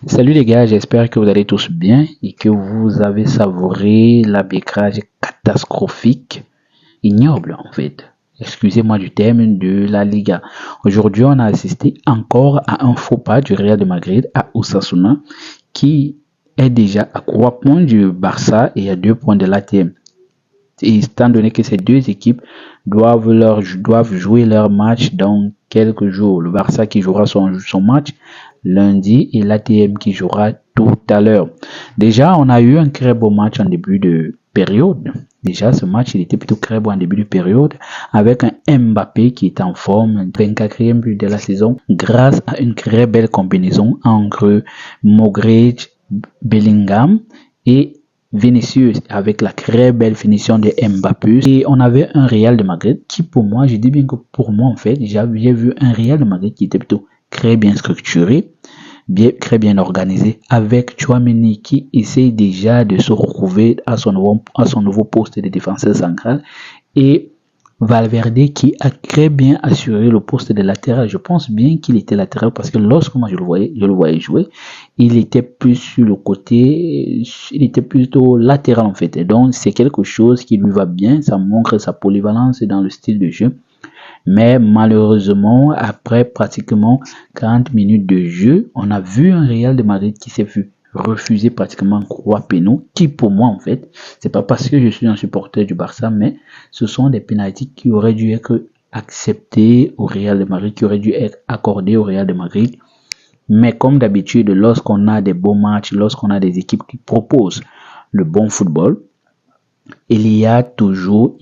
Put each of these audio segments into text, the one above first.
Salut les gars, j'espère que vous allez tous bien et que vous avez savouré l'arbitrage catastrophique, ignoble en fait. Excusez-moi du terme de la Liga. Aujourd'hui, on a assisté encore à un faux pas du Real de Madrid à Osasuna qui est déjà à 3 points du Barça et à 2 points de l'ATM. Et étant donné que ces deux équipes doivent jouer leur match dans quelques jours. Le Barça qui jouera son match lundi et l'ATM qui jouera tout à l'heure. Déjà, on a eu un très beau match en début de période. Déjà, ce match, il était plutôt très beau en début de période avec un Mbappé qui est en forme, 24e but de la saison grâce à une très belle combinaison entre Modric, Bellingham et Vinicius avec la très belle finition de Mbappé. Et on avait un Real de Madrid qui pour moi, je dis bien que pour moi en fait, j'avais vu un Real de Madrid qui était plutôt très bien structuré, très bien organisé, avec Tchouaméni qui essaye déjà de se retrouver à son nouveau poste de défenseur central et Valverde qui a très bien assuré le poste de latéral. Je pense bien qu'il était latéral parce que lorsque moi je le voyais jouer, il était plus sur le côté, il était plutôt latéral en fait. Et donc c'est quelque chose qui lui va bien, ça montre sa polyvalence dans le style de jeu. Mais malheureusement, après pratiquement 40 minutes de jeu, on a vu un Real de Madrid qui s'est vu refuser pratiquement 3 pénaux, qui pour moi en fait, c'est pas parce que je suis un supporter du Barça, mais ce sont des pénaltys qui auraient dû être acceptés au Real de Madrid, qui auraient dû être accordés au Real de Madrid. Mais comme d'habitude, lorsqu'on a des beaux matchs, lorsqu'on a des équipes qui proposent le bon football, il y a toujours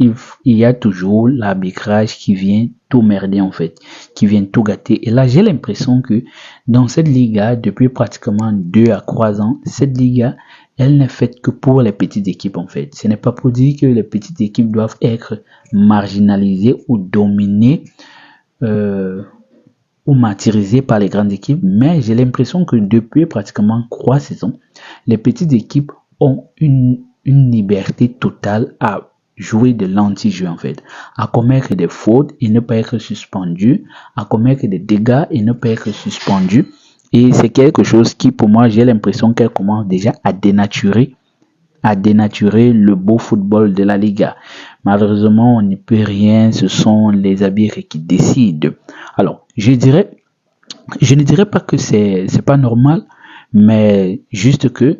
l'arbitrage qui vient tout merder en fait, qui vient tout gâter. Et là, j'ai l'impression que dans cette Liga, depuis pratiquement 2 à 3 ans, cette Liga, elle n'est faite que pour les petites équipes en fait. Ce n'est pas pour dire que les petites équipes doivent être marginalisées ou dominées ou martyrisées par les grandes équipes, mais j'ai l'impression que depuis pratiquement 3 saisons, les petites équipes ont une liberté totale à jouer de l'anti-jeu en fait, à commettre des fautes et ne pas être suspendu, à commettre des dégâts et ne pas être suspendu. Et c'est quelque chose qui pour moi j'ai l'impression qu'elle commence déjà à dénaturer le beau football de la Liga. Malheureusement on n'y peut rien, ce sont les arbitres qui décident. Alors je ne dirais pas que c'est pas normal, mais juste que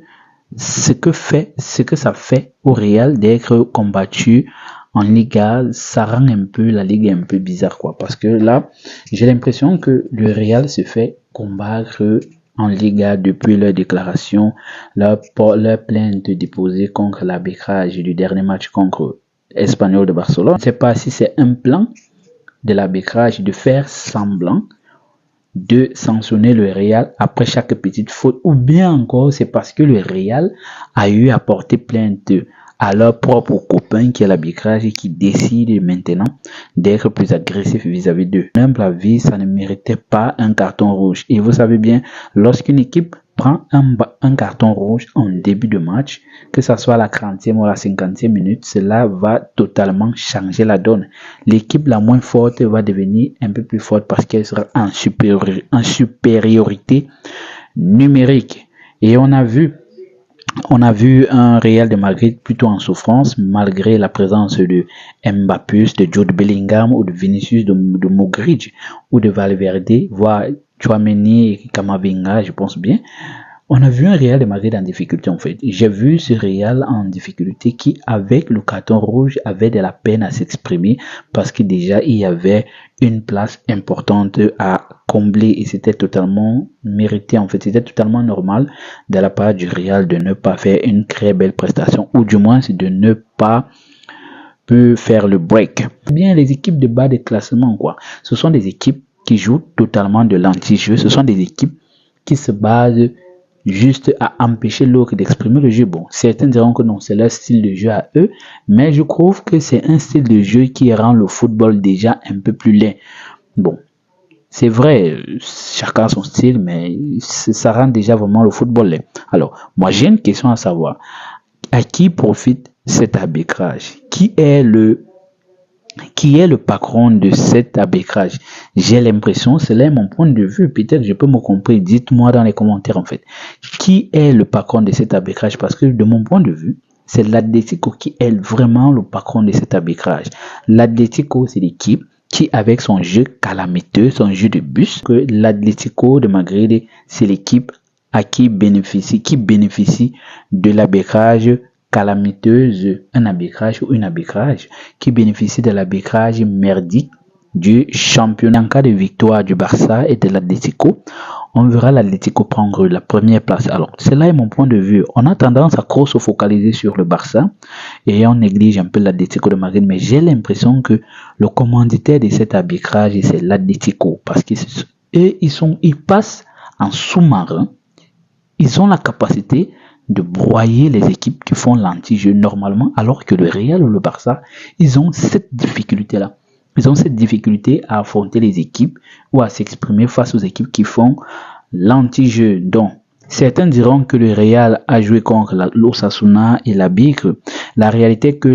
ce que ça fait au Real d'être combattu en Liga, ça rend un peu la Ligue un peu bizarre quoi, parce que là j'ai l'impression que le Real se fait combattre en Liga depuis leur déclaration, leur plainte déposée contre l'arbitrage du dernier match contre Espanyol de Barcelone. Je ne sais pas si c'est un plan de l'arbitrage de faire semblant de sanctionner le Real après chaque petite faute, ou bien encore c'est parce que le Real a eu à porter plainte à leur propre copain qui est l'arbitrage et qui décide maintenant d'être plus agressif vis-à-vis d'eux. Même la vie, ça ne méritait pas un carton rouge. Et vous savez bien, lorsqu'une équipe prend un carton rouge en début de match, que ce soit à la 40e ou à la 50e minute, cela va totalement changer la donne. L'équipe la moins forte va devenir un peu plus forte parce qu'elle sera en supériorité numérique. Et on a vu un Real de Madrid plutôt en souffrance malgré la présence de Mbappé, de Jude Bellingham ou de Vinicius, de Modric ou de Valverde, voire Tchouaméni et Camavinga, je pense bien. On a vu un Real de Madrid en difficulté en fait. J'ai vu ce Real en difficulté qui, avec le carton rouge, avait de la peine à s'exprimer parce que déjà il y avait une place importante à combler et c'était totalement mérité en fait. C'était totalement normal de la part du Real de ne pas faire une très belle prestation ou du moins de ne pas faire le break. Bien les équipes de bas de classement quoi. Ce sont des équipes qui jouent totalement de l'anti-jeu. Ce sont des équipes qui se basent juste à empêcher l'autre d'exprimer le jeu. Bon, certains diront que non, c'est leur style de jeu à eux, mais je trouve que c'est un style de jeu qui rend le football déjà un peu plus laid. Bon, c'est vrai, chacun son style, mais ça rend déjà vraiment le football laid. Alors, moi j'ai une question à savoir. À qui profite cet arbitrage? Qui est le patron de cet arbitrage? J'ai l'impression, cela est mon point de vue, peut-être je peux me comprendre, dites-moi dans les commentaires en fait. Qui est le patron de cet arbitrage? Parce que de mon point de vue, c'est l'Atlético qui est vraiment le patron de cet arbitrage. L'Atlético, c'est l'équipe qui, avec son jeu calamiteux, son jeu de bus, que l'Atlético de Madrid, c'est l'équipe qui bénéficie de l'arbitrage calamiteuse, un arbitrage ou une arbitrage qui bénéficie de l'arbitrage merdique du championnat. En cas de victoire du Barça et de l'Atlético, on verra l'Atlético prendre la première place. Alors, cela est mon point de vue. On a tendance à trop se focaliser sur le Barça et on néglige un peu l'Atlético de Madrid, mais j'ai l'impression que le commanditaire de cet arbitrage, c'est l'Atlético, parce qu'ils passent en sous-marin. Ils ont la capacité de broyer les équipes qui font l'anti-jeu normalement, alors que le Real ou le Barça, ils ont cette difficulté-là. Ils ont cette difficulté à affronter les équipes ou à s'exprimer face aux équipes qui font l'anti-jeu. Donc, certains diront que le Real a joué contre l'Osasuna et la Bigre. La réalité est que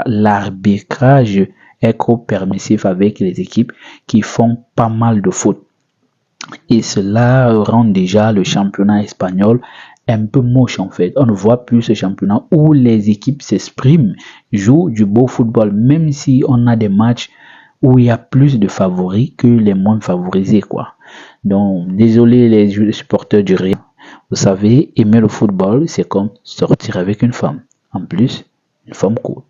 l'arbitrage est trop permissif avec les équipes qui font pas mal de fautes. Et cela rend déjà le championnat espagnol un peu moche en fait. On ne voit plus ce championnat où les équipes s'expriment, jouent du beau football, même si on a des matchs où il y a plus de favoris que les moins favorisés quoi. Donc désolé les supporters du Real. Vous savez, aimer le football, c'est comme sortir avec une femme. En plus, une femme cool.